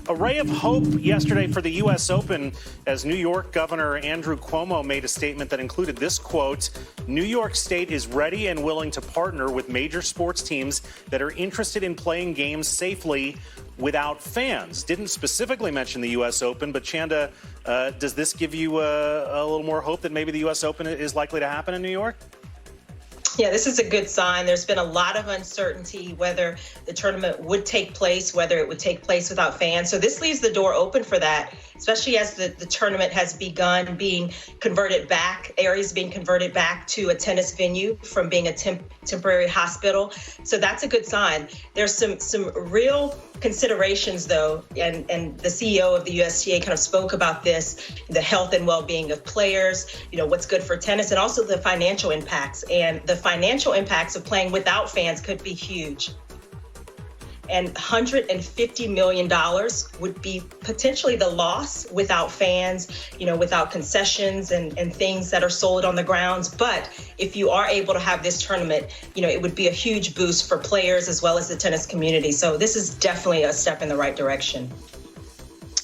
A ray of hope yesterday for the U.S. Open as New York Governor Andrew Cuomo made a statement that included this quote: New York State is ready and willing to partner with major sports teams that are interested in playing games safely without fans. Didn't specifically mention the U.S. Open, but Chanda, does this give you a little more hope that maybe the U.S. Open is likely to happen in New York? Yeah, this is a good sign. There's been a lot of uncertainty whether the tournament would take place, whether it would take place without fans. So this leaves the door open for that, especially as the tournament has begun being converted back, areas being converted back to a tennis venue from being a temporary hospital. So that's a good sign. There's some real considerations, though, and the CEO of the USTA kind of spoke about this, the health and well-being of players, what's good for tennis, and also the financial impacts. And the financial impacts of playing without fans could be huge. And $150 million would be potentially the loss without fans, without concessions and things that are sold on the grounds. But if you are able to have this tournament, it would be a huge boost for players as well as the tennis community. So this is definitely a step in the right direction.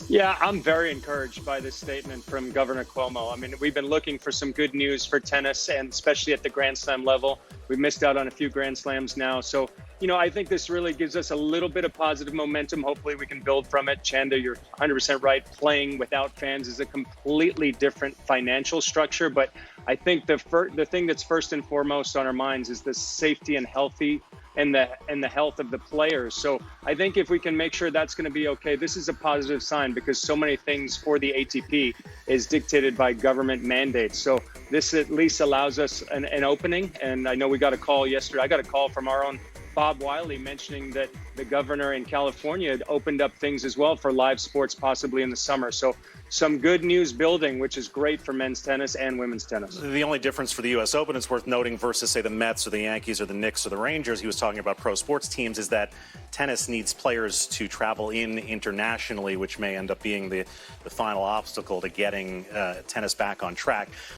Yeah, I'm very encouraged by this statement from Governor Cuomo. I mean, we've been looking for some good news for tennis, and especially at the Grand Slam level. We've missed out on a few Grand Slams now. So, I think this really gives us a little bit of positive momentum. Hopefully we can build from it. Chanda, you're 100% right. Playing without fans is a completely different financial structure. But I think the thing that's first and foremost on our minds is the safety and healthy and the health of the players. So I think if we can make sure that's going to be okay, this is a positive sign, because so many things for the ATP is dictated by government mandates. So this at least allows us an opening. And I know we got a call yesterday. I got a call from our own Bob Wiley mentioning that the governor in California had opened up things as well for live sports, possibly in the summer. So some good news building, which is great for men's tennis and women's tennis. The only difference for the U.S. Open, it's worth noting, versus, say, the Mets or the Yankees or the Knicks or the Rangers, he was talking about pro sports teams, is that tennis needs players to travel in internationally, which may end up being the final obstacle to getting tennis back on track.